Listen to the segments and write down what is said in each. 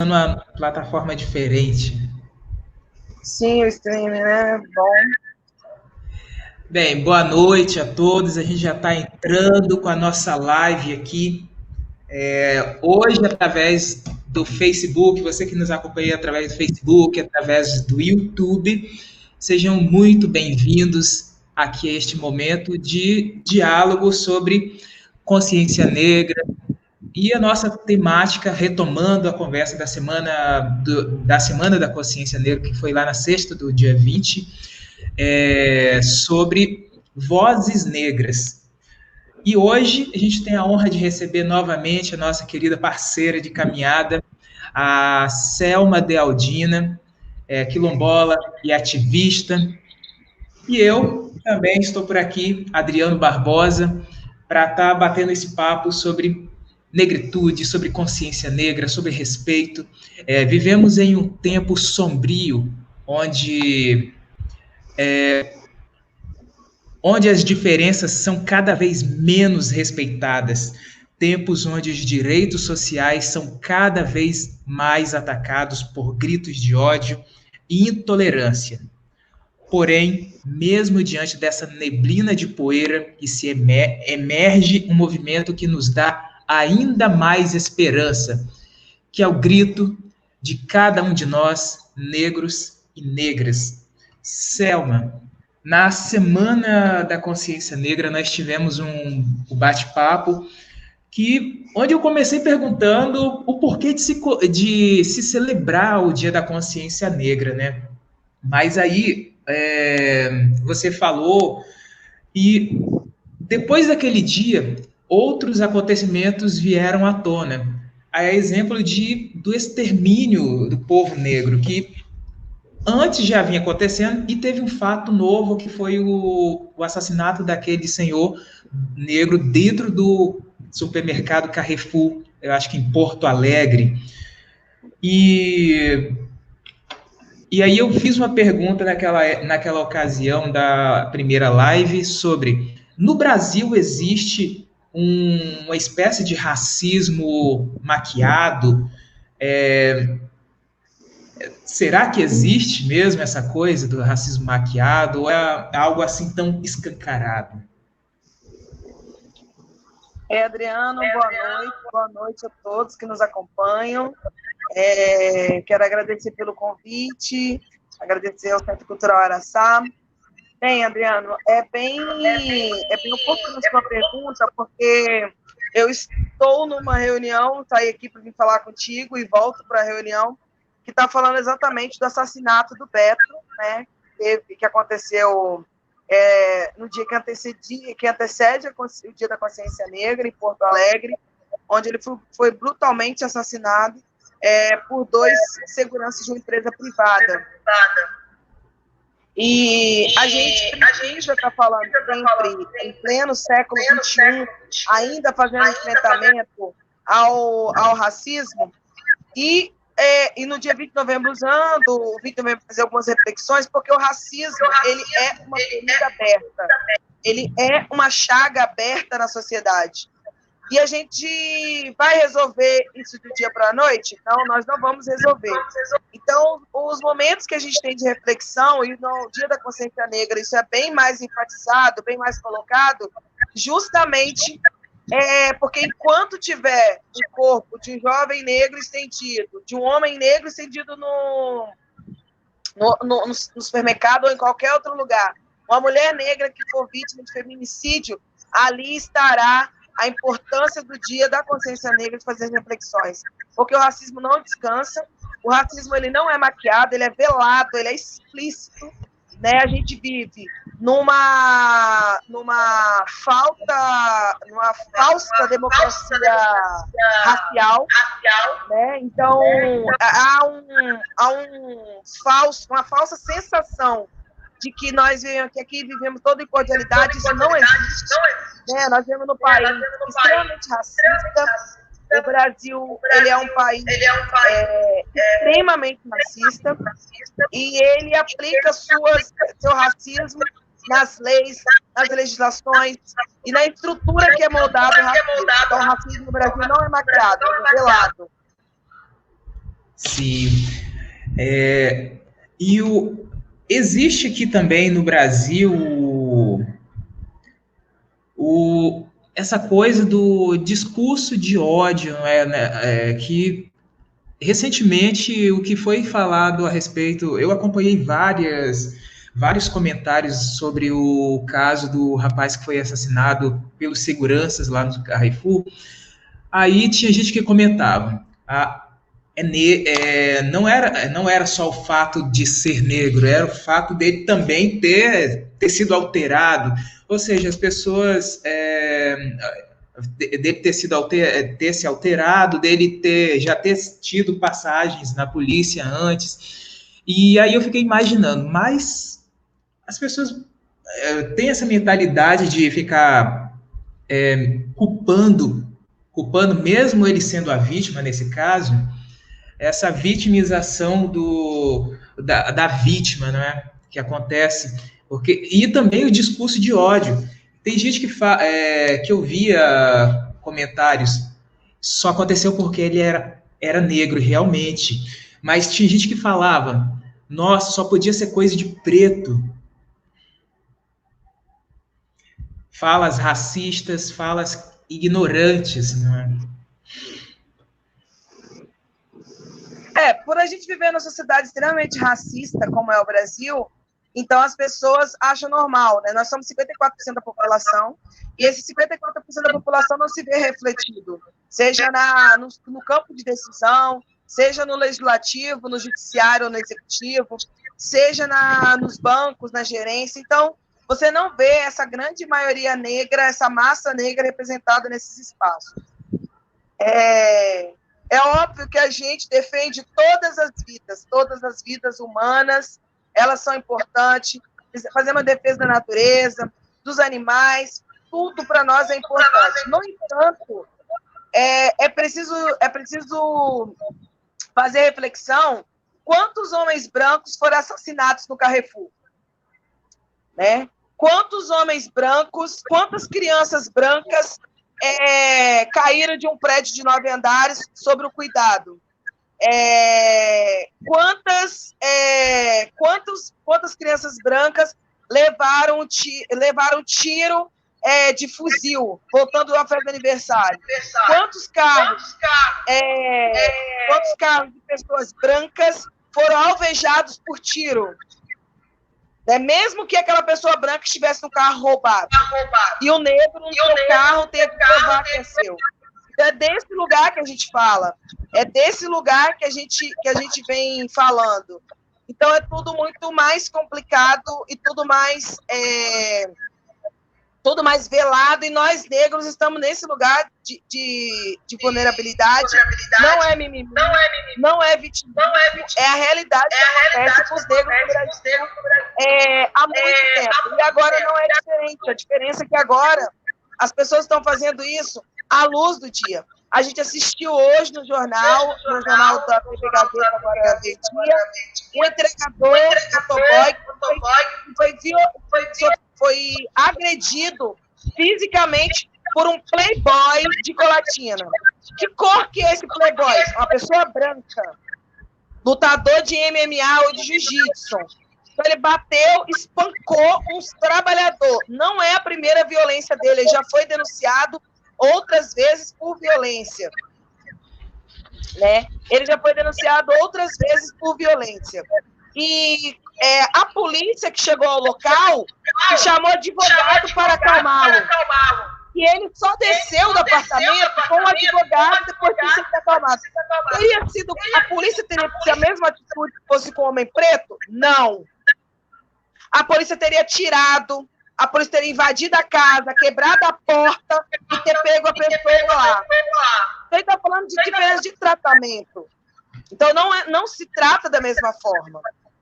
uma plataforma diferente. Sim, o streaming, né? Bom. Bem, boa noite a todos. A gente já está entrando com a nossa live aqui. Hoje, através do Facebook, você que nos acompanha através do Facebook, através do YouTube, sejam muito bem-vindos aqui a este momento de diálogo sobre consciência negra, e a nossa temática, retomando a conversa da Semana da Consciência Negra, que foi lá na sexta do dia 20, sobre vozes negras. E hoje a gente tem a honra de receber novamente a nossa querida parceira de caminhada, a Selma Dealdina, quilombola e ativista. E eu também estou por aqui, Adriano Barbosa, para estar batendo esse papo sobre negritude, sobre consciência negra, sobre respeito. Vivemos em um tempo sombrio, onde as diferenças são cada vez menos respeitadas, tempos onde os direitos sociais são cada vez mais atacados por gritos de ódio e intolerância. Porém, mesmo diante dessa neblina de poeira, que se emerge um movimento que nos dá ainda mais esperança, que é o grito de cada um de nós, negros e negras. Selma, na Semana da Consciência Negra, nós tivemos um bate-papo onde eu comecei perguntando o porquê de se celebrar o Dia da Consciência Negra, né? Mas aí você falou, e depois daquele dia, outros acontecimentos vieram à tona. A exemplo do extermínio do povo negro, que antes já vinha acontecendo, e teve um fato novo, que foi o assassinato daquele senhor negro dentro do supermercado Carrefour, eu acho que em Porto Alegre. E aí eu fiz uma pergunta naquela ocasião da primeira live sobre: no Brasil existe uma espécie de racismo maquiado? Será que existe mesmo essa coisa do racismo maquiado, ou é algo assim tão escancarado? Adriano, boa noite a todos que nos acompanham. Quero agradecer pelo convite, agradecer ao Centro Cultural Araçá. Bem, Adriano, é bem oportuna a sua pergunta, porque eu estou numa reunião, saí aqui para vir falar contigo e volto para a reunião, que está falando exatamente do assassinato do Beto, né, que aconteceu no dia que antecede o Dia da Consciência Negra, em Porto Alegre, onde ele foi brutalmente assassinado por dois seguranças de uma empresa privada. E a gente precisa estar falando sempre, em pleno século XXI, ainda fazendo enfrentamento ao racismo, e no dia 20 de novembro, usando o 20 de novembro, fazer algumas reflexões, porque o racismo, ele é uma ferida aberta, ele é uma chaga aberta na sociedade. E a gente vai resolver isso do dia para a noite? Não, nós não vamos resolver. Então, os momentos que a gente tem de reflexão, e no Dia da Consciência Negra, isso é bem mais enfatizado, bem mais colocado, justamente porque enquanto tiver o corpo de um jovem negro estendido, de um homem negro estendido no supermercado ou em qualquer outro lugar, uma mulher negra que for vítima de feminicídio, ali estará a importância do Dia da Consciência Negra de fazer reflexões, porque o racismo não descansa, o racismo ele não é maquiado, ele é velado, ele é explícito, né? A gente vive numa falsa democracia racial, né? Então há uma falsa sensação de que nós aqui vivemos toda em cordialidade, isso não existe. Né? Nós vivemos num país extremamente racista. O Brasil ele é um país extremamente racista, e ele aplica seu racismo nas leis, nas legislações e na estrutura que é moldada o racismo. Então, o racismo no Brasil não é maquiado, é revelado. Sim. E existe aqui também no Brasil essa coisa do discurso de ódio, não é, né, que recentemente o que foi falado a respeito, eu acompanhei vários comentários sobre o caso do rapaz que foi assassinado pelos seguranças lá no Carrefour. Aí tinha gente que comentava, não era só o fato de ser negro, era o fato dele também ter sido alterado. Ou seja, as pessoas dele ter se alterado, dele já ter tido passagens na polícia antes. E aí eu fiquei imaginando, mas as pessoas têm essa mentalidade de ficar culpando, mesmo ele sendo a vítima nesse caso, essa vitimização da vítima, não é? Que acontece. E também o discurso de ódio. Tem gente que eu via comentários, só aconteceu porque ele era negro, realmente. Mas tinha gente que falava, nossa, só podia ser coisa de preto. Falas racistas, falas ignorantes, não é? Por a gente viver numa sociedade extremamente racista, como é o Brasil, então as pessoas acham normal, né? Nós somos 54% da população, e esse 54% da população não se vê refletido, seja no campo de decisão, seja no legislativo, no judiciário, no executivo, seja nos bancos, na gerência. Então, você não vê essa grande maioria negra, essa massa negra representada nesses espaços. É óbvio que a gente defende todas as vidas humanas, elas são importantes, fazer uma defesa da natureza, dos animais, tudo para nós é importante. No entanto, é preciso fazer reflexão quantos homens brancos foram assassinados no Carrefour, né? Quantos homens brancos, quantas crianças brancas caíram de um prédio de 9 andares sobre o cuidado? Quantas crianças brancas levaram tiro de fuzil, voltando à festa do aniversário? Quantos carros de pessoas brancas foram alvejados por tiro? Mesmo que aquela pessoa branca estivesse no carro roubado. E o negro no seu carro teve que provar que é seu. Então, é desse lugar que a gente fala. É desse lugar que a gente vem falando. Então, é tudo muito mais complicado e tudo mais velado. E nós, negros, estamos nesse lugar de vulnerabilidade. Não é mimimi, não é vitimismo, é a realidade que acontece com os negros no Brasil há muito tempo. E agora não é diferente. A diferença é que agora as pessoas estão fazendo isso à luz do dia. A gente assistiu hoje no jornal da TV Gazeta, agora meio-dia, um entregador, motoboy, foi agredido fisicamente por um playboy de Colatina. Que cor que é esse playboy? Uma pessoa branca, lutador de MMA ou de jiu-jitsu. Então, ele bateu, espancou um trabalhador. Não é a primeira violência dele, ele já foi denunciado outras vezes por violência. Né? Ele já foi denunciado outras vezes por violência. E a polícia que chegou ao local chamou advogado para acalmá-lo. E ele só desceu do apartamento com o advogado depois de ser acalmado. A polícia teria que ter a mesma atitude se fosse com o homem preto? Não. A polícia teria a polícia teria invadido a casa, quebrado a porta e ter pego a pessoa lá. Então, está falando de diferença de tratamento. Então, não se trata da mesma forma.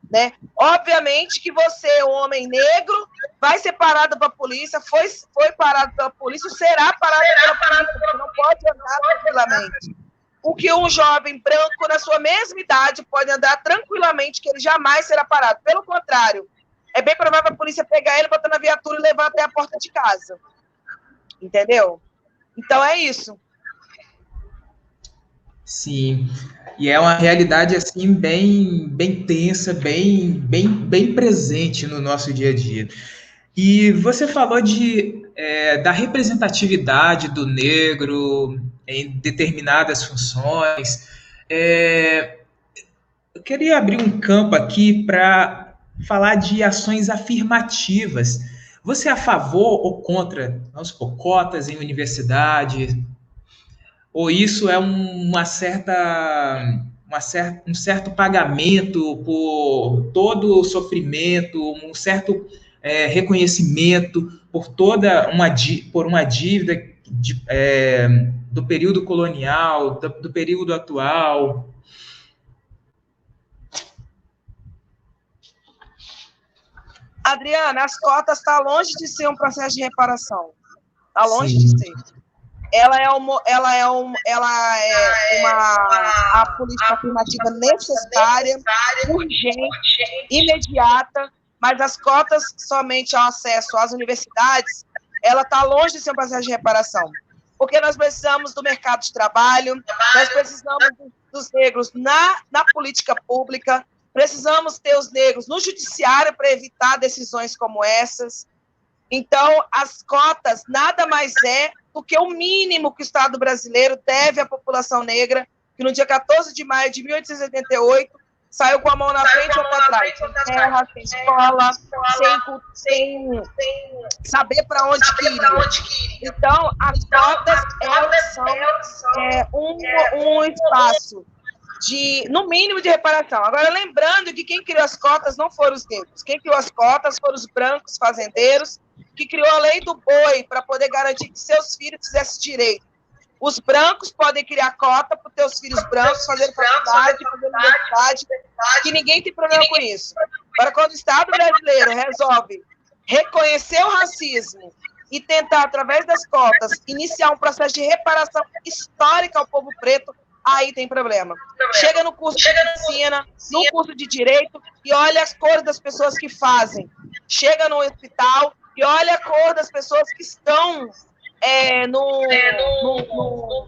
Né? Obviamente que você, homem negro, vai ser parado pela polícia, foi parado pela polícia, será parado pela polícia, porque não pode andar tranquilamente. O que um jovem branco, na sua mesma idade, pode andar tranquilamente, que ele jamais será parado. Pelo contrário, é bem provável a polícia pegar ele, botar na viatura e levar até a porta de casa. Entendeu? Então, é isso. Sim, e é uma realidade assim bem tensa, bem presente no nosso dia a dia. E você falou da representatividade do negro em determinadas funções. É, eu queria abrir um campo aqui para falar de ações afirmativas. Você é a favor ou contra, vamos supor, cotas em universidade? Ou isso é um certo pagamento por todo o sofrimento, um certo reconhecimento por uma dívida do período colonial, do período atual? Adriana, as cotas estão longe de ser um processo de reparação. Está longe Sim. de ser. Ela é a política afirmativa necessária, urgente, imediata, mas as cotas somente ao acesso às universidades, ela está longe de ser um processo de reparação. Porque nós precisamos do mercado de trabalho, nós precisamos dos negros na política pública, precisamos ter os negros no judiciário para evitar decisões como essas. Então, as cotas nada mais é do que o mínimo que o Estado brasileiro deve à população negra, que no dia 14 de maio de 1888 saiu com a mão na frente e outra atrás, sem terra, sem escola, sem saber para onde iria. Então, as cotas elas são um espaço no mínimo de reparação. Agora, lembrando que quem criou as cotas não foram os negros. Quem criou as cotas foram os brancos fazendeiros, que criou a lei do boi para poder garantir que seus filhos fizessem direito. Os brancos podem criar cota para os teus filhos brancos fazerem faculdade, fazer universidade, que ninguém tem problema com isso. Agora, quando o Estado brasileiro resolve reconhecer o racismo e tentar, através das cotas, iniciar um processo de reparação histórica ao povo preto, aí tem problema. Chega no curso de medicina, no curso de direito, e olha as cores das pessoas que fazem. Chega no hospital e olha a cor das pessoas que estão no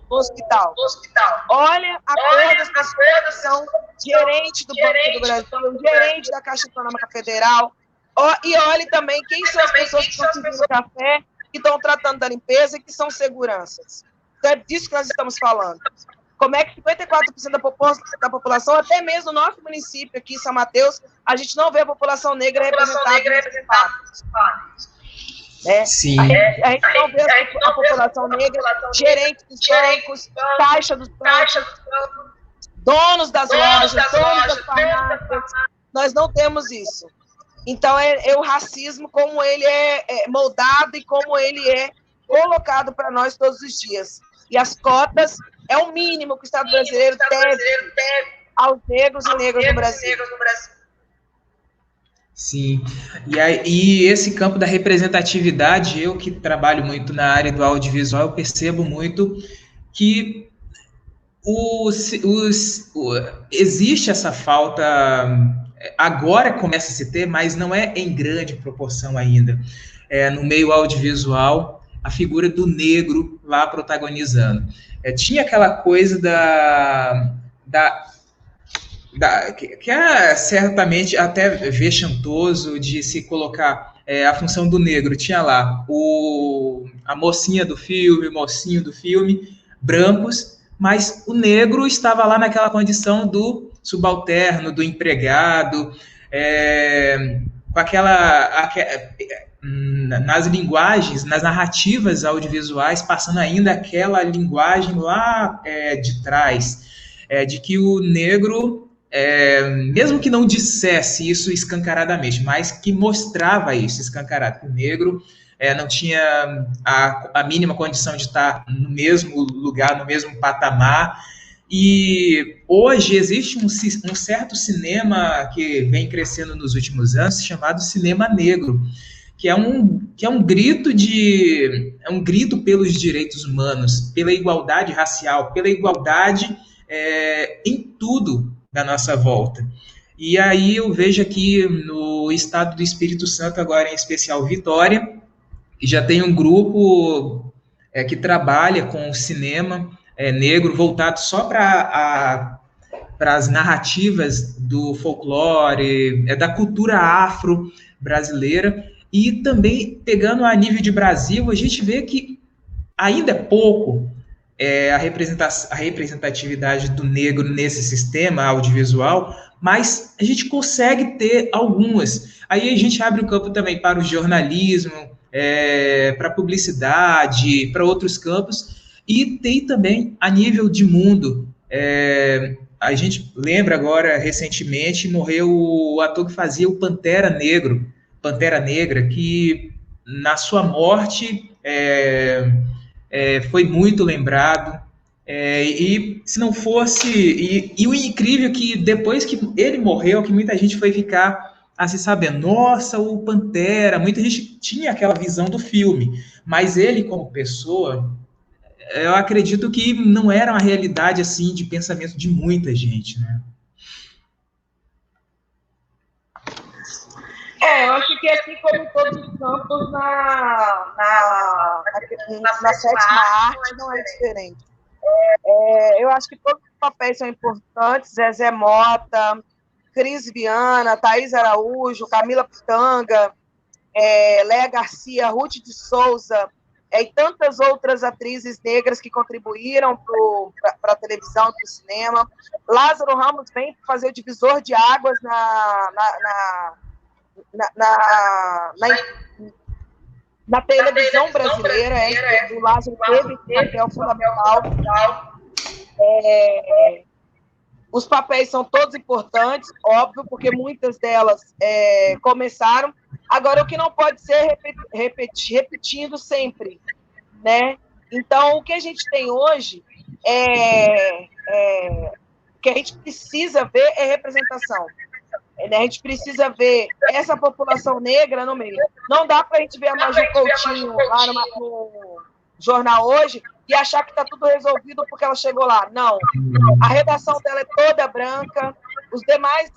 hospital. Olha a cor das pessoas que são gerente do Banco do Brasil, gerente da Caixa Econômica Federal, e olhe também quem são as pessoas que estão servindo café, que estão tratando da limpeza e que são seguranças. Então é disso que nós estamos falando. Como é que 54% da população, até mesmo no nosso município aqui em São Mateus, a gente não vê a população negra representada nos espaços. Sim. A gente não vê a população negra, gerente dos bancos, caixa dos bancos, donos das lojas, donos das farmácias. Nós não temos isso. Então, é o racismo, como ele é moldado e como ele é colocado para nós todos os dias. E as cotas é o mínimo que o Estado brasileiro deve aos negros e negras no Brasil. Sim, e esse campo da representatividade, eu que trabalho muito na área do audiovisual, eu percebo muito que existe essa falta, agora começa a se ter, mas não é em grande proporção ainda, no meio audiovisual, a figura do negro lá protagonizando. Tinha aquela coisa que é certamente até vexantoso de se colocar a função do negro. Tinha lá a mocinha do filme, o mocinho do filme, brancos, mas o negro estava lá naquela condição do subalterno, do empregado, com nas linguagens, nas narrativas audiovisuais, passando ainda aquela linguagem lá de trás, de que o negro, mesmo que não dissesse isso escancaradamente, mas que mostrava isso escancarado, que o negro não tinha a mínima condição de estar no mesmo lugar, no mesmo patamar. E hoje existe um certo cinema que vem crescendo nos últimos anos, chamado cinema negro, que é um grito pelos direitos humanos, pela igualdade racial, pela igualdade em tudo da nossa volta. E aí eu vejo aqui no estado do Espírito Santo, agora em especial Vitória, que já tem um grupo que trabalha com o cinema, negro, voltado só para as narrativas do folclore, da cultura afro-brasileira, e também, pegando a nível de Brasil, a gente vê que ainda é pouco a representatividade do negro nesse sistema audiovisual, mas a gente consegue ter algumas. Aí a gente abre o campo também para o jornalismo, para a publicidade, para outros campos, e tem também a nível de mundo. A gente lembra agora, recentemente, morreu o ator que fazia o Pantera Negra, que na sua morte foi muito lembrado. E se não fosse. E o incrível é que depois que ele morreu, que muita gente foi ficar assim, sabe, nossa, o Pantera, muita gente tinha aquela visão do filme, mas ele como pessoa, eu acredito que não era uma realidade assim de pensamento de muita gente, né? Eu acho que assim como em todos os campos, na sétima arte não é diferente. Eu acho que todos os papéis são importantes. Zezé Mota, Cris Viana, Thaís Araújo, Camila Pitanga, Léa Garcia, Ruth de Souza, e tantas outras atrizes negras que contribuíram para a televisão, para o cinema. Lázaro Ramos vem fazer o divisor de águas na televisão brasileira. O Lázaro teve papel fundamental. Os papéis são todos importantes, óbvio, porque muitas delas começaram. Agora, o que não pode ser repetindo sempre, né? Então, o que a gente tem hoje o que a gente precisa ver é representação. A gente precisa ver essa população negra no meio. Não dá para a gente ver a Maju Coutinho lá no jornal hoje e achar que está tudo resolvido porque ela chegou lá. Não. A redação dela é toda branca, os demais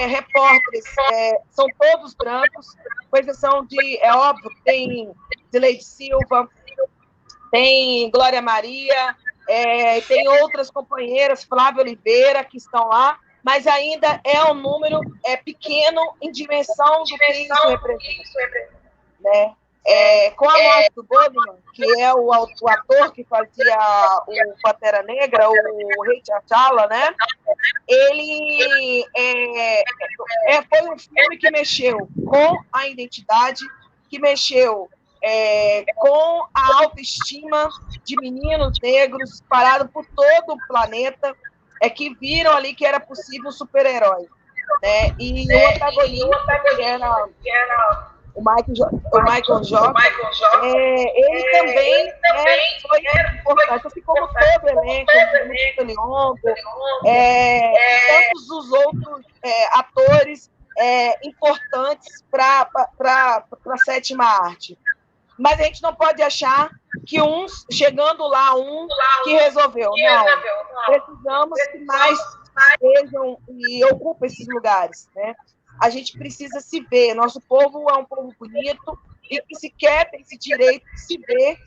repórteres são todos brancos, com exceção de, é óbvio, tem Zileide Silva, tem Glória Maria, tem outras companheiras, Flávia Oliveira, que estão lá, mas ainda é um número pequeno em dimensão do que isso representa. Né? Com a morte do Goldman, que é o ator que fazia o Pantera Negra, o Rei T'Challa, né? Ele foi um filme que mexeu com a identidade, que mexeu com a autoestima de meninos negros espalhados por todo o planeta, que viram ali que era possível um super-herói. Né? E o antagonista, que era o Michael Jordan, ele também foi importante, assim como todo o elenco, o Leongo, tantos os outros atores importantes para a sétima arte. Mas a gente não pode achar que chegando lá, que resolveu. Não, precisamos que mais sejam e ocupem esses lugares, né? A gente precisa se ver. Nosso povo é um povo bonito e que se quer ter esse direito de se ver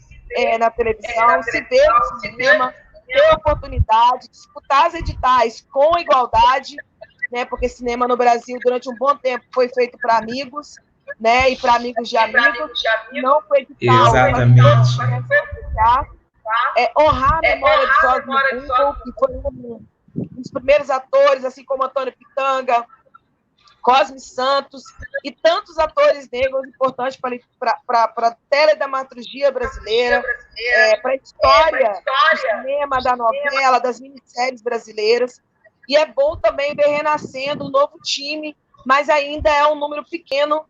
na televisão, se ver no cinema, ter a oportunidade, disputar as editais com igualdade, né? Porque cinema no Brasil, durante um bom tempo, foi feito para amigos, né? E para amigos de amigos, não foi edital. Exatamente. Honrar a memória de Sócio Google, que foi um dos primeiros atores, assim como Antônio Pitanga, Cosme Santos e tantos atores negros importantes para a teledramaturgia brasileira, para a história do cinema, da novela, das minisséries brasileiras. E é bom também ver renascendo um novo time, mas ainda é um número pequeno.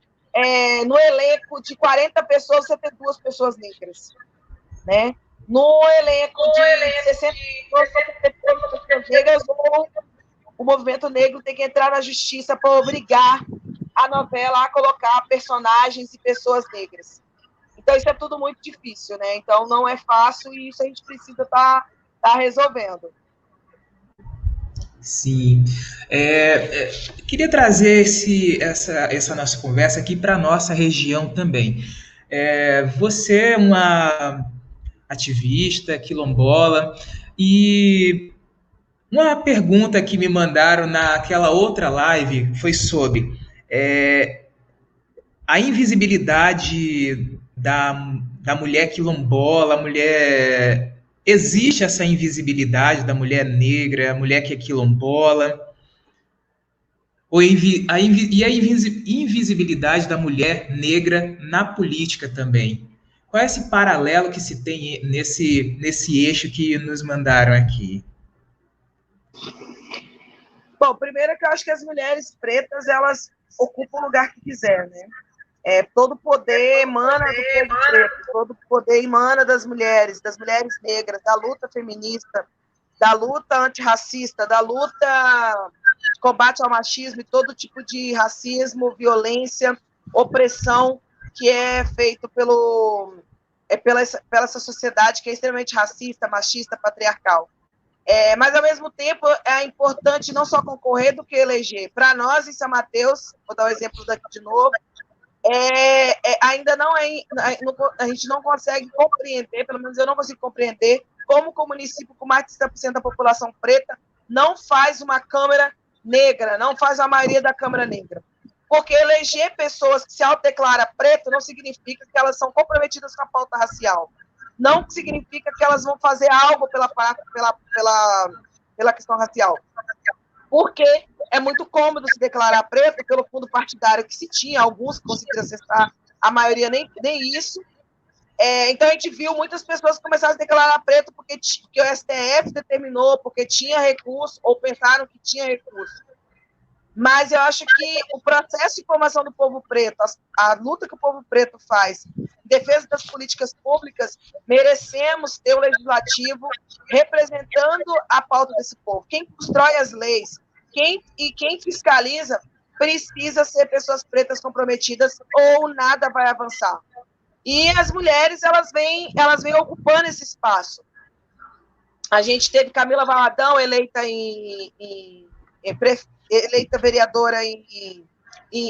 No elenco de 40 pessoas, você tem 2 pessoas negras. Né? No elenco de 60 pessoas, você tem 2 pessoas negras, ou o movimento negro tem que entrar na justiça para obrigar a novela a colocar personagens e pessoas negras. Então, isso é tudo muito difícil, né? Então, não é fácil e isso a gente precisa estar resolvendo. Sim. Queria trazer essa nossa conversa aqui para a nossa região também. Você é uma ativista quilombola, E uma pergunta que me mandaram naquela outra live foi sobre a invisibilidade da mulher quilombola, a mulher. Existe essa invisibilidade da mulher negra, a mulher que é quilombola, e a invisibilidade da mulher negra na política também. Qual é esse paralelo que se tem nesse eixo que nos mandaram aqui? Bom, primeiro é que eu acho que as mulheres pretas, elas ocupam o lugar que quiser, né? Todo poder emana do povo preto, todo poder emana das mulheres negras, da luta feminista, da luta antirracista, da luta de combate ao machismo e todo tipo de racismo, violência, opressão que é feito pela essa sociedade que é extremamente racista, machista, patriarcal. Mas, ao mesmo tempo, é importante não só concorrer do que eleger. Para nós, em São Mateus, vou dar um exemplo daqui de novo, ainda não a gente não consegue compreender, pelo menos eu não consigo compreender, como o município com mais de 30% da população preta não faz uma Câmara negra, não faz a maioria da Câmara negra. Porque eleger pessoas que se autodeclaram preto não significa que elas são comprometidas com a pauta racial. Não significa que elas vão fazer algo pela questão racial. Porque é muito cômodo se declarar preto pelo fundo partidário que se tinha, alguns que conseguiram acessar, a maioria nem isso. Então, a gente viu muitas pessoas começarem a se declarar preto porque o STF determinou, porque tinha recurso, ou pensaram que tinha recurso. Mas eu acho que o processo de formação do povo preto, a luta que o povo preto faz em defesa das políticas públicas, merecemos ter o legislativo representando a pauta desse povo. Quem constrói as leis, quem fiscaliza, precisa ser pessoas pretas comprometidas ou nada vai avançar. E as mulheres, elas vêm ocupando esse espaço. A gente teve Camila Valadão eleita eleita vereadora em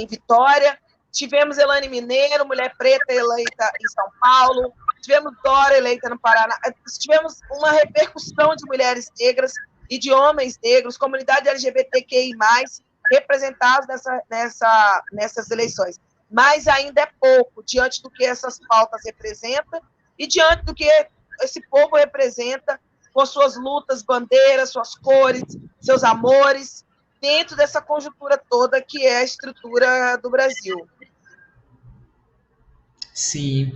Vitória, tivemos Elane Mineiro, mulher preta eleita em São Paulo, tivemos Dora eleita no Paraná, tivemos uma repercussão de mulheres negras e de homens negros, comunidade LGBTQI+, representados nessas eleições. Mas ainda é pouco, diante do que essas pautas representam e diante do que esse povo representa, com suas lutas, bandeiras, suas cores, seus amores, dentro dessa conjuntura toda que é a estrutura do Brasil. Sim,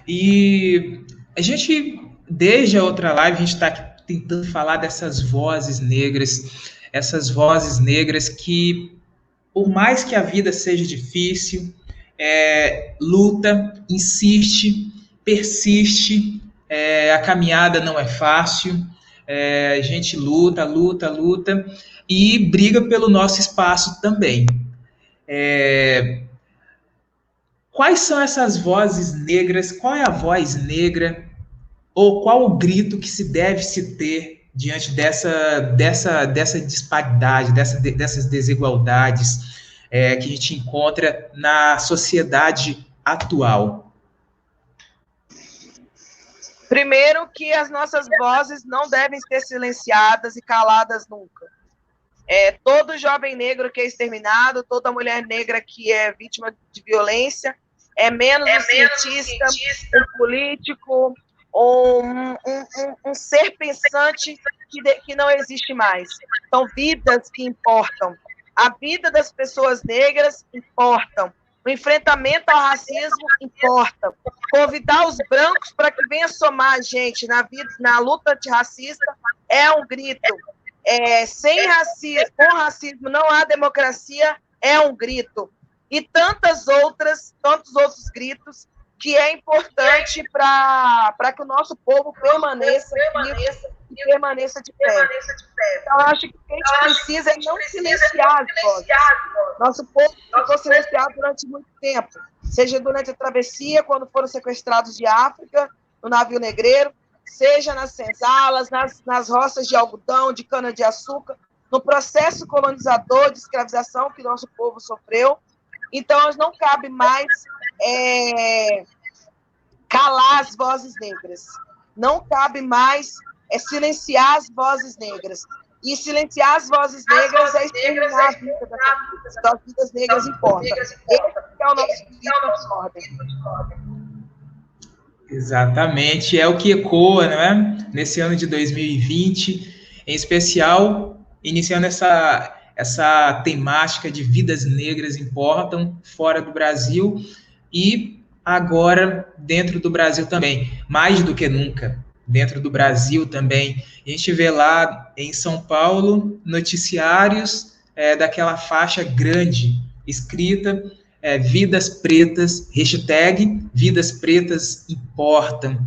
e a gente, desde a outra live, a gente está tentando falar dessas vozes negras que, por mais que a vida seja difícil, luta, insiste, persiste, a caminhada não é fácil, a gente luta e briga pelo nosso espaço também. Quais são essas vozes negras? Qual é a voz negra? Ou qual o grito que se deve se ter diante dessa disparidade, dessas desigualdades que a gente encontra na sociedade atual? Primeiro, que as nossas vozes não devem ser silenciadas e caladas nunca. Todo jovem negro que é exterminado, toda mulher negra que é vítima de violência, menos um cientista, um político, ou um ser pensante que não existe mais. São vidas que importam. A vida das pessoas negras importa. O enfrentamento ao racismo importa. Convidar os brancos para que venham somar a gente na luta antirracista é um grito. Sem racismo, com racismo não há democracia, é um grito. E tantos outros gritos que é importante para que o nosso povo permaneça e permaneça de pé. Então, eu acho que o que a gente precisa é não silenciar as vozes. Nosso povo ficou silenciado durante muito tempo, seja durante a travessia, quando foram sequestrados de África, no navio negreiro, seja nas senzalas, nas roças de algodão, de cana-de-açúcar, no processo colonizador de escravização que nosso povo sofreu. Então, não cabe mais calar as vozes negras. Não cabe mais é silenciar as vozes negras. E silenciar as vozes negras é exterminar a vida dessas vidas. Então, as vidas negras importam. Esse é o nosso grito de ordem. Exatamente, é o que ecoa, não é? Nesse ano de 2020, em especial, iniciando essa temática de vidas negras importam fora do Brasil e agora dentro do Brasil também, mais do que nunca, dentro do Brasil também. A gente vê lá em São Paulo noticiários daquela faixa grande escrita vidas pretas, hashtag vidas pretas importam.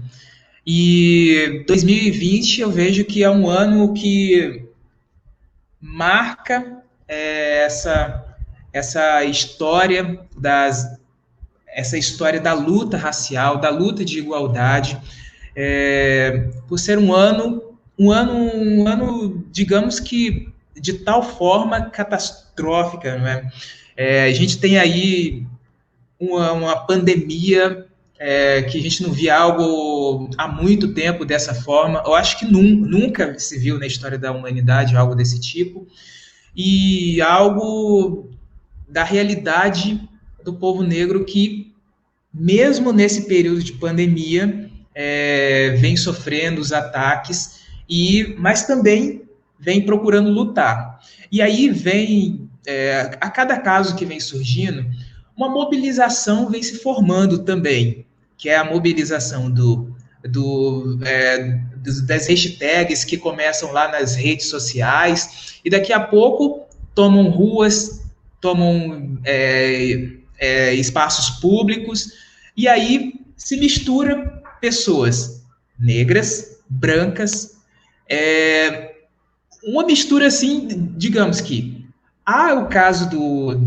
E 2020 eu vejo que é um ano que marca essa história essa história da luta racial, da luta de igualdade, por ser um ano, digamos que de tal forma catastrófica, não é? A gente tem aí uma pandemia que a gente não via algo há muito tempo dessa forma. Eu acho que nunca se viu na história da humanidade algo desse tipo. E algo da realidade do povo negro que, mesmo nesse período de pandemia, vem sofrendo os ataques, mas também vem procurando lutar. E aí vem, a cada caso que vem surgindo, uma mobilização vem se formando também, que é a mobilização das hashtags que começam lá nas redes sociais, e daqui a pouco tomam ruas, tomam espaços públicos, e aí se mistura pessoas negras, brancas, uma mistura assim, digamos que há o caso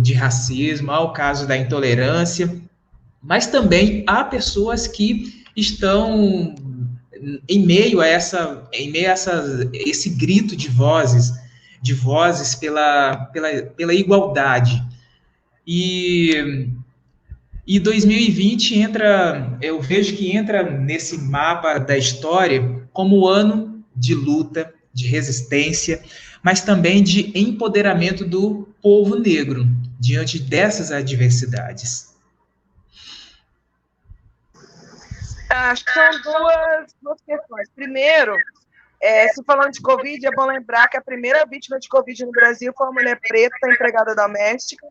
de racismo, há o caso da intolerância, mas também há pessoas que estão em meio a esse grito de vozes pela igualdade. E 2020 eu vejo que entra nesse mapa da história como ano de luta, de resistência, mas também de empoderamento do povo negro diante dessas adversidades. Acho que são duas questões. Primeiro, se falando de Covid, é bom lembrar que a primeira vítima de Covid no Brasil foi uma mulher preta, empregada doméstica,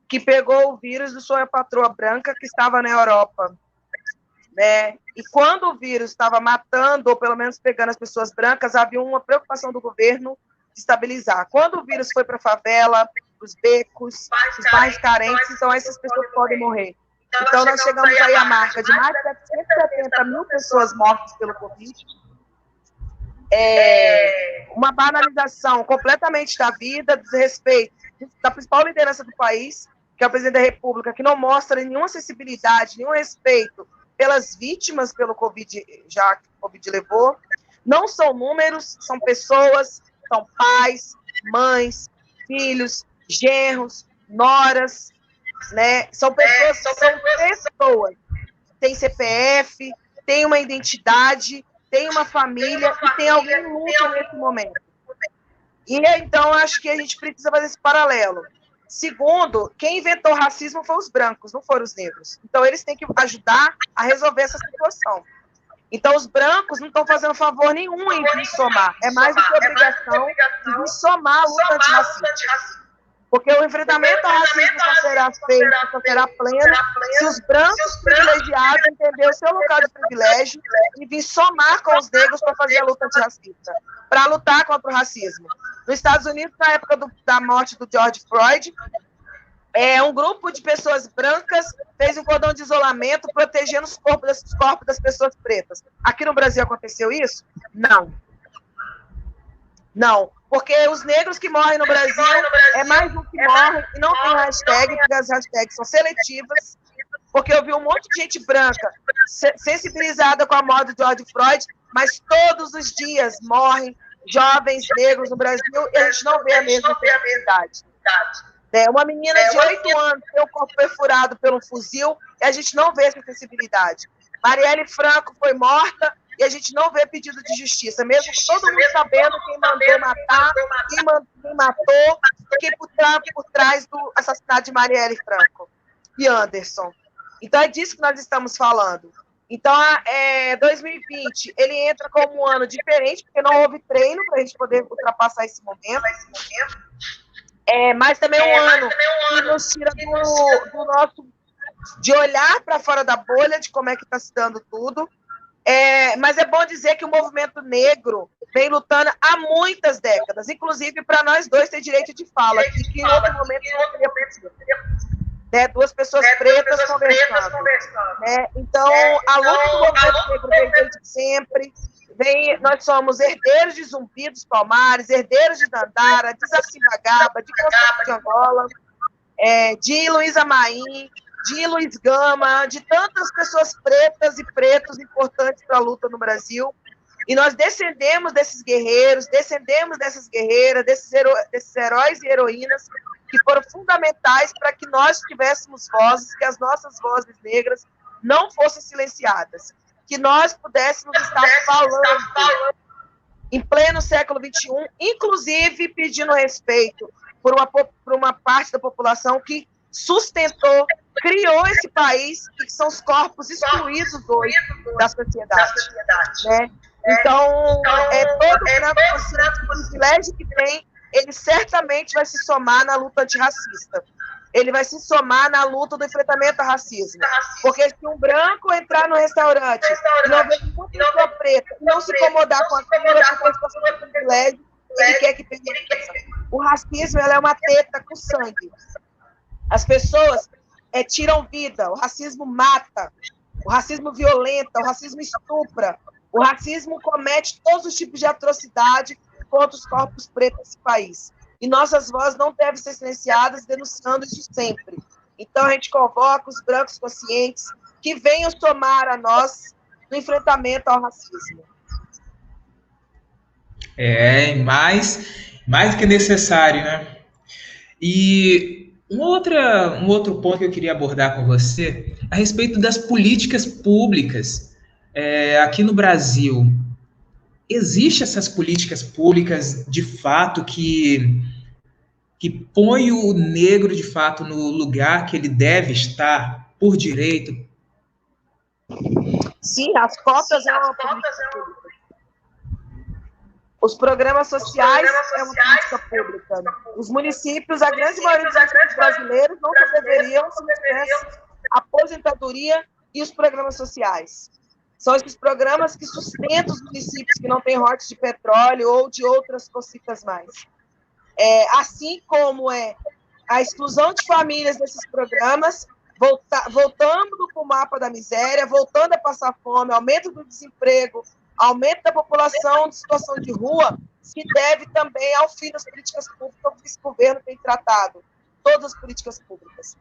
que pegou o vírus de sua patroa branca que estava na Europa. Né? E quando o vírus estava matando, ou pelo menos pegando as pessoas brancas, havia uma preocupação do governo de estabilizar. Quando o vírus foi para a favela, os becos, os bairros carentes, então essas pessoas podem morrer. Então nós chegamos aí à marca de mais de 770 mil pessoas mortas pelo Covid. Uma banalização completamente da vida, desrespeito da principal liderança do país, que é o presidente da República, que não mostra nenhuma sensibilidade, nenhum respeito pelas vítimas pelo Covid, já que o Covid levou. Não são números, são pessoas, são pais, mães, filhos, genros, noras, né? São pessoas. Tem CPF, tem uma identidade, tem uma família e tem alguém luto nesse momento. E então acho que a gente precisa fazer esse paralelo. Segundo, quem inventou o racismo foram os brancos, não foram os negros. Então eles têm que ajudar a resolver essa situação. Então os brancos não estão fazendo favor nenhum em vir somar. É mais do que obrigação de vir somar a luta antirracista. Porque o enfrentamento ao racismo só será feito, só será pleno, se os brancos privilegiados entenderem o seu local de privilégio e vir somar com os negros para fazer a luta antirracista, para lutar contra o racismo. Nos Estados Unidos, na época da morte do George Floyd, um grupo de pessoas brancas fez um cordão de isolamento protegendo os corpos das pessoas pretas. Aqui no Brasil aconteceu isso? Não. Não, porque os negros que morrem no Brasil é mais um que morre e não tem hashtag, porque as hashtags são seletivas, porque eu vi um monte de gente branca sensibilizada com a morte do George Floyd, mas todos os dias morrem jovens negros no Brasil e a gente não vê a mesma sensibilidade. Uma menina de 8 anos tem o corpo perfurado por um fuzil e a gente não vê essa sensibilidade. Marielle Franco foi morta e a gente não vê pedido de justiça, mesmo todo mundo sabendo quem mandou matar, quem matou, quem por trás do assassinato de Marielle Franco e Anderson. Então, é disso que nós estamos falando. Então, 2020, ele entra como um ano diferente, porque não houve treino para a gente poder ultrapassar esse momento. Mas também é um ano que nos tira do nosso... de olhar para fora da bolha, de como é que está se dando tudo. Mas é bom dizer que o movimento negro vem lutando há muitas décadas, inclusive para nós dois ter direito de fala, e que em outro momento não seria possível. Duas pessoas pretas conversando. Então, a luta do movimento negro vem desde sempre. Nós somos herdeiros de Zumbi dos Palmares, herdeiros de Dandara, de Sacibagaba, de Conselho de Angola, de Luísa Maim, de Luiz Gama, de tantas pessoas pretas e pretos importantes para a luta no Brasil. E nós descendemos desses guerreiros, descendemos dessas guerreiras, desses heróis e heroínas que foram fundamentais para que nós tivéssemos vozes, que as nossas vozes negras não fossem silenciadas, que nós pudéssemos estar falando em pleno século XXI, inclusive pedindo respeito por uma parte da população que sustentou, criou esse país, que são os corpos excluídos hoje da sociedade. Né? Então, todo o privilégio que tem, ele certamente vai se somar na luta antirracista. Ele vai se somar na luta do enfrentamento ao racismo. Porque se um branco entrar no restaurante e não ver uma pessoa preta, não se incomodar com aquilo, porque ele privilégio, ele quer que permaneça. O racismo é uma teta com sangue. As pessoas tiram vida, o racismo mata, o racismo violenta, o racismo estupra, o racismo comete todos os tipos de atrocidade contra os corpos pretos desse país. E nossas vozes não devem ser silenciadas, denunciando isso sempre. Então, a gente convoca os brancos conscientes que venham somar a nós no enfrentamento ao racismo. Mais do que necessário, né? E um outro ponto que eu queria abordar com você, a respeito das políticas públicas. Aqui no Brasil, existem essas políticas públicas, de fato, que põe o negro, de fato, no lugar que ele deve estar por direito? Sim, as cotas é uma política pública. Os programas sociais é uma política pública. Os municípios, a grande maioria dos municípios brasileiros não deveriam se tivesse a aposentadoria e os programas sociais. São esses programas que sustentam os municípios que não têm royalties de petróleo ou de outras cositas mais. Assim como a exclusão de famílias desses programas, voltando para o mapa da miséria, voltando a passar fome, aumento do desemprego, aumento da população de situação de rua, se deve também ao fim das políticas públicas que esse governo tem tratado, todas as políticas públicas.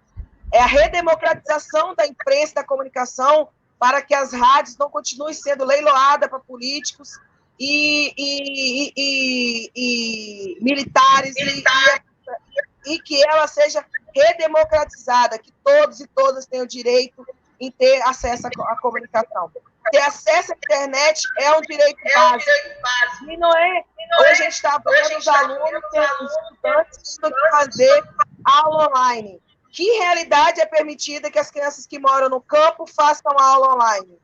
É a redemocratização da imprensa e da comunicação para que as rádios não continuem sendo leiloadas para políticos e militares, e que ela seja redemocratizada, que todos e todas tenham direito em ter acesso à comunicação. Ter acesso à internet é um direito básico. E não é... Hoje a gente está vendo os alunos, os estudantes, tendo que fazer aula online. Que realidade é permitida que as crianças que moram no campo façam aula online?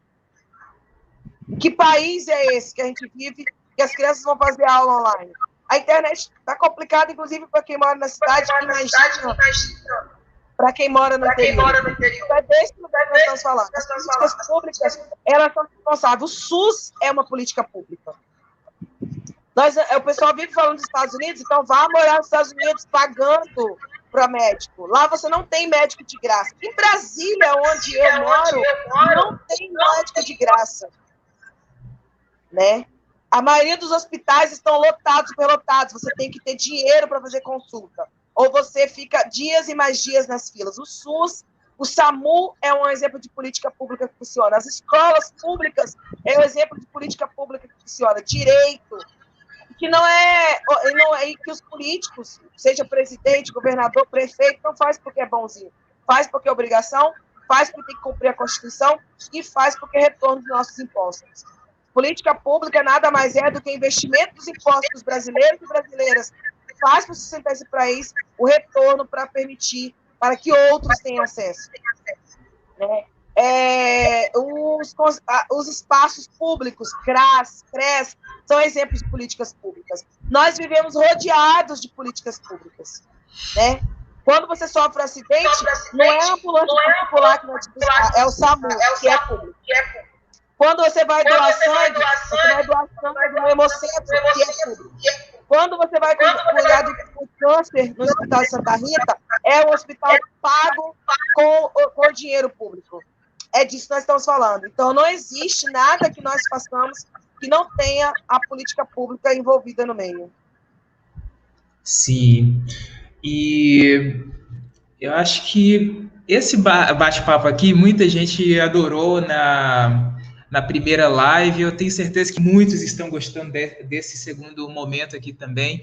Que país é esse que a gente vive, que as crianças vão fazer aula online? A internet está complicada, inclusive, para quem mora na cidade, imagina para quem mora no interior. É desse lugar que nós estamos falando. As políticas públicas, elas são responsáveis. O SUS é uma política pública. O pessoal vive falando dos Estados Unidos, então vá morar nos Estados Unidos pagando para médico. Lá você não tem médico de graça. Em Brasília, onde eu moro, não tem médico de graça. Né? A maioria dos hospitais estão lotados, superlotados. Você tem que ter dinheiro para fazer consulta. Ou você fica dias e mais dias nas filas. O SUS, o SAMU é um exemplo de política pública que funciona. As escolas públicas é um exemplo de política pública que funciona. Direito, que não é que os políticos, seja presidente, governador, prefeito, não faz porque é bonzinho. Faz porque é obrigação, faz porque tem que cumprir a Constituição e faz porque é retorno dos nossos impostos. Política pública nada mais é do que investimento dos impostos brasileiros e brasileiras faz para sustentar esse país o retorno para permitir para que outros tenham acesso. Né? Os espaços públicos, CRES, são exemplos de políticas públicas. Nós vivemos rodeados de políticas públicas. Né? Quando você sofre um acidente, não é a ambulância particular que vai te buscar, é o SAMU, que é público. Quando você vai doar sangue, você vai doar sangue no Hemocentro, que é público. Quando você vai cuidar do câncer no Hospital de Santa Rita, é um hospital pago com dinheiro público. É disso que nós estamos falando. Então, não existe nada que nós façamos que não tenha a política pública envolvida no meio. Sim. E eu acho que esse bate-papo aqui, muita gente adorou na primeira live. Eu tenho certeza que muitos estão gostando desse segundo momento aqui também.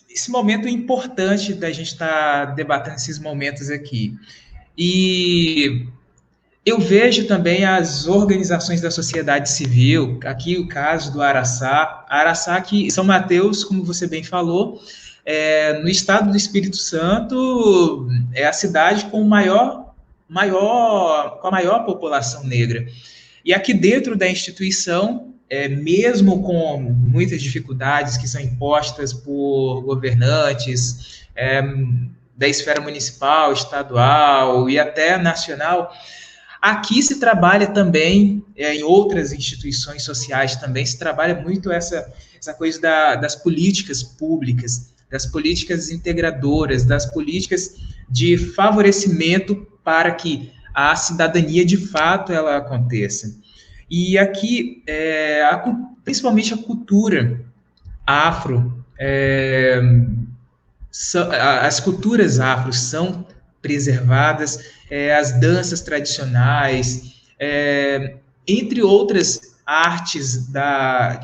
Esse momento é importante da gente estar debatendo esses momentos aqui. E eu vejo também as organizações da sociedade civil, aqui o caso do Araçá. Araçá, que São Mateus, como você bem falou, no estado do Espírito Santo, é a cidade com com a maior população negra. E aqui dentro da instituição, mesmo com muitas dificuldades que são impostas por governantes da esfera municipal, estadual e até nacional, aqui se trabalha também, em outras instituições sociais também, se trabalha muito essa coisa das políticas públicas, das políticas integradoras, das políticas de favorecimento para que a cidadania, de fato, ela aconteça. E aqui, principalmente a cultura afro, as culturas afro são preservadas, as danças tradicionais, entre outras artes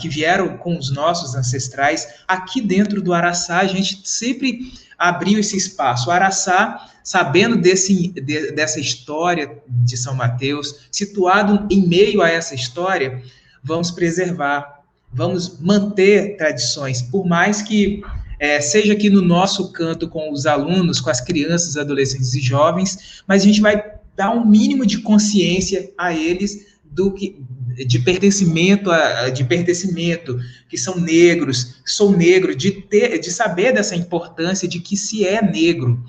que vieram com os nossos ancestrais. Aqui dentro do Araçá, a gente sempre abriu esse espaço. O Araçá, sabendo dessa história de São Mateus, situado em meio a essa história, vamos preservar, vamos manter tradições, por mais que seja aqui no nosso canto com os alunos, com as crianças, adolescentes e jovens, mas a gente vai dar um mínimo de consciência a eles de pertencimento, que são negros, sou negro, de saber dessa importância de que se é negro,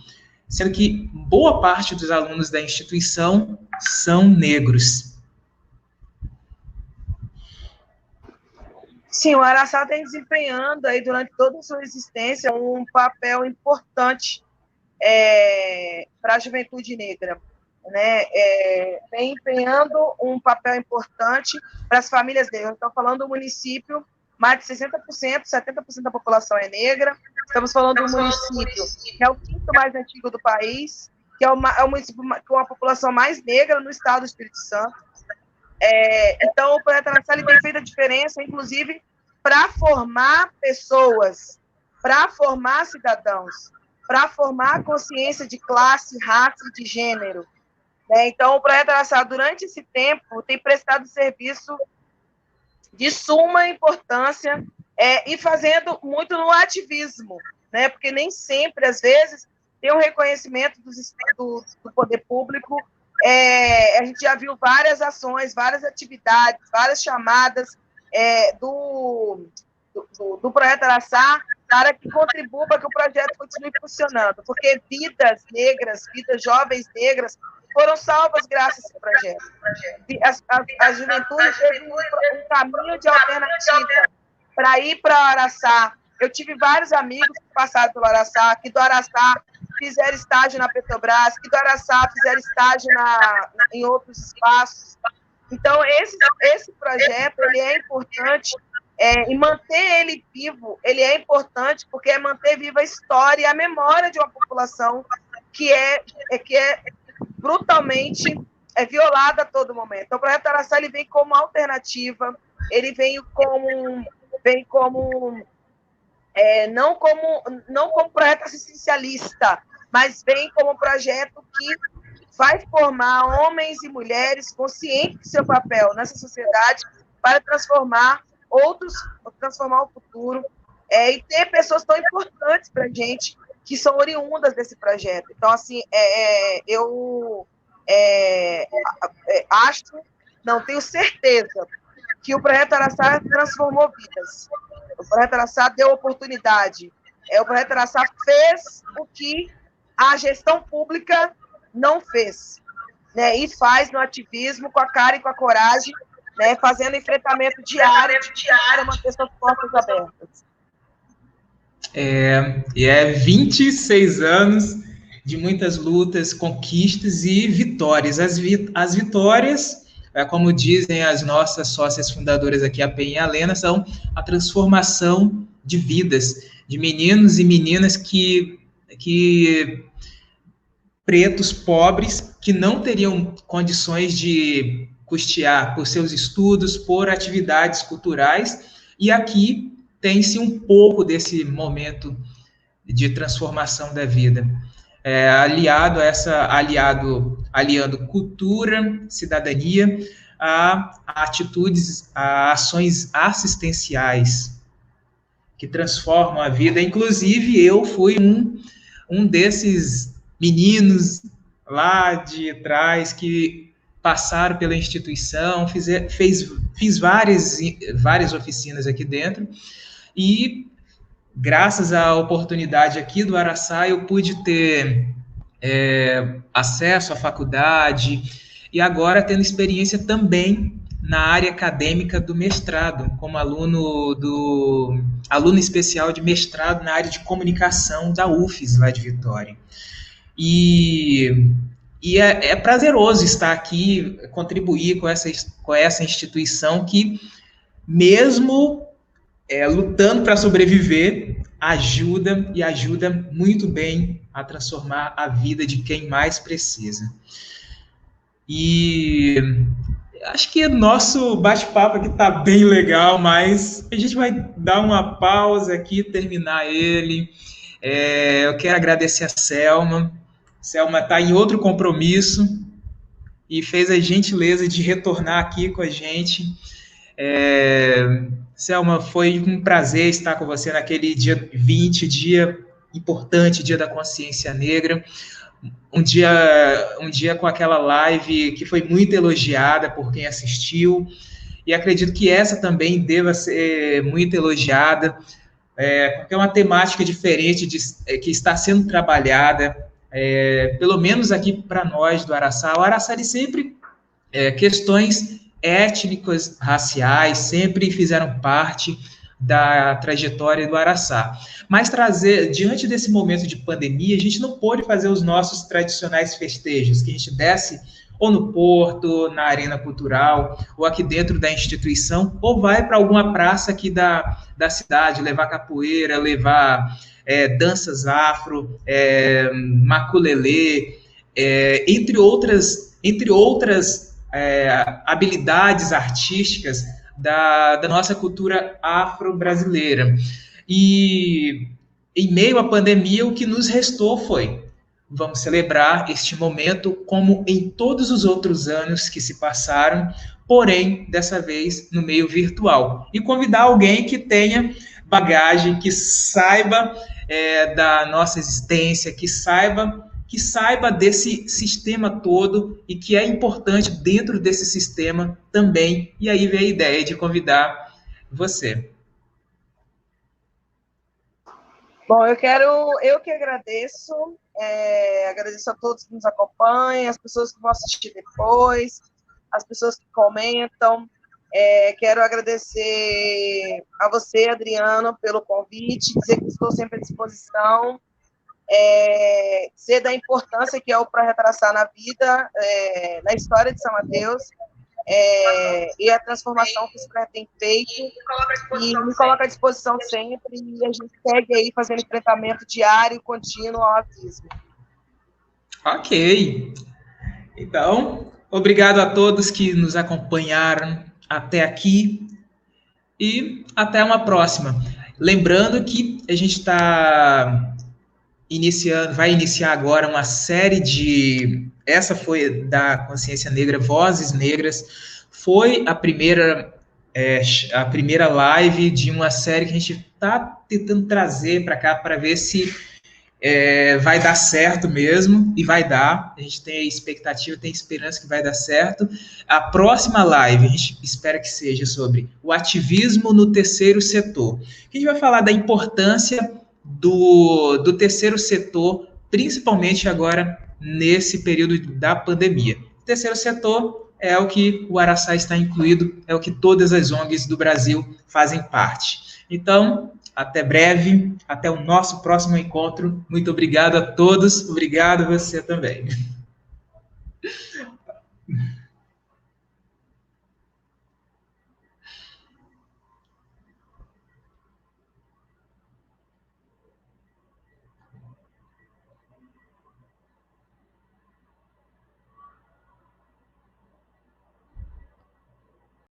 sendo que boa parte dos alunos da instituição são negros. Sim, o Araçá tem desempenhando aí durante toda a sua existência um papel importante para a juventude negra, né? Vem empenhando um papel importante para as famílias negras. Estamos falando do município, mais de 60%, 70% da população é negra. Estamos falando do município, que é o quinto mais antigo do país, que é o município com a população mais negra no estado do Espírito Santo. Então, o Projeto Araçá tem feito a diferença, inclusive, para formar pessoas, para formar cidadãos, para formar consciência de classe, raça e de gênero. Então, o Projeto Araçá, durante esse tempo, tem prestado serviço de suma importância e fazendo muito no ativismo, né? Porque nem sempre, às vezes, tem um reconhecimento do poder público. A gente já viu várias ações, várias atividades, várias chamadas do Projeto Araçá para que contribua para que o projeto continue funcionando, porque vidas negras, vidas jovens negras foram salvas graças a esse projeto. A juventude teve um caminho de alternativa para ir para o Araçá. Eu tive vários amigos que passaram pelo Araçá, que do Araçá fizeram estágio na Petrobras, que do Araçá fizeram estágio em outros espaços. Então, esse projeto ele é importante, e manter ele vivo, ele é importante porque é manter viva a história e a memória de uma população que é brutalmente violada a todo momento. Então, o Projeto Araçá ele vem como alternativa, ele vem como não como projeto assistencialista, mas vem como um projeto que vai formar homens e mulheres conscientes do seu papel nessa sociedade para transformar o futuro, e ter pessoas tão importantes para a gente, que são oriundas desse projeto. Então, assim, eu acho, não, tenho certeza, que o Projeto Araçá transformou vidas. O Projeto Araçá deu oportunidade. O Projeto Araçá fez o que a gestão pública não fez, né? E faz no ativismo, com a cara e com a coragem, né? Fazendo enfrentamento diário para manter suas portas abertas. E 26 anos de muitas lutas, conquistas e vitórias. As vitórias, como dizem as nossas sócias fundadoras aqui, a Pen e a Lena, são a transformação de vidas, de meninos e meninas que pretos, pobres, que não teriam condições de custear por seus estudos, por atividades culturais, e aqui tem-se um pouco desse momento de transformação da vida. Aliando cultura, cidadania, a atitudes, a ações assistenciais que transformam a vida. Inclusive, eu fui um desses meninos lá de trás que passaram pela instituição, fiz várias oficinas aqui dentro, e graças à oportunidade aqui do Araçá, eu pude ter acesso à faculdade, e agora tendo experiência também na área acadêmica do mestrado, como aluno especial de mestrado na área de comunicação da UFES, lá de Vitória. E é prazeroso estar aqui, contribuir com essa instituição que, mesmo lutando para sobreviver, ajuda muito bem a transformar a vida de quem mais precisa. E acho que nosso bate-papo aqui está bem legal, mas a gente vai dar uma pausa aqui, terminar ele. Eu quero agradecer a Selma. Selma está em outro compromisso e fez a gentileza de retornar aqui com a gente. Selma, foi um prazer estar com você naquele dia 20, dia importante, Dia da Consciência Negra. Um dia com aquela live que foi muito elogiada por quem assistiu, e acredito que essa também deva ser muito elogiada, porque é uma temática diferente que está sendo trabalhada, pelo menos aqui para nós do Araçá. O Araçá, ele sempre, questões étnicas, raciais, sempre fizeram parte da trajetória do Araçá. Mas diante desse momento de pandemia, a gente não pôde fazer os nossos tradicionais festejos, que a gente desce ou no Porto, na Arena Cultural, ou aqui dentro da instituição, ou vai para alguma praça aqui da cidade, levar capoeira, levar danças afro, maculelê, entre outras habilidades artísticas da nossa cultura afro-brasileira. E, em meio à pandemia, o que nos restou foi: vamos celebrar este momento como em todos os outros anos que se passaram, porém, dessa vez, no meio virtual. E convidar alguém que tenha bagagem, que saiba da nossa existência, que saiba desse sistema todo e que é importante dentro desse sistema também. E aí veio a ideia de convidar você. Bom, eu que agradeço, agradeço a todos que nos acompanham, as pessoas que vão assistir depois, as pessoas que comentam. Quero agradecer a você, Adriano, pelo convite, dizer que estou sempre à disposição, dizer da importância que é o Projeto Araçá na vida, na história de São Mateus, e a transformação que esse projeto tem feito, e me coloca à disposição sempre, e a gente segue aí fazendo enfrentamento diário, contínuo ao racismo. Ok. Então, obrigado a todos que nos acompanharam até aqui, e até uma próxima. Lembrando que a gente vai iniciar agora uma série essa foi da Consciência Negra, Vozes Negras, foi a primeira a primeira live de uma série que a gente está tentando trazer para cá para ver se vai dar certo mesmo, e vai dar. A gente tem expectativa, tem esperança que vai dar certo. A próxima live, a gente espera que seja sobre o ativismo no terceiro setor. A gente vai falar da importância do terceiro setor, principalmente agora nesse período da pandemia. O terceiro setor é o que o Araçá está incluído, é o que todas as ONGs do Brasil fazem parte. Então, até breve, até o nosso próximo encontro. Muito obrigado a todos, obrigado a você também.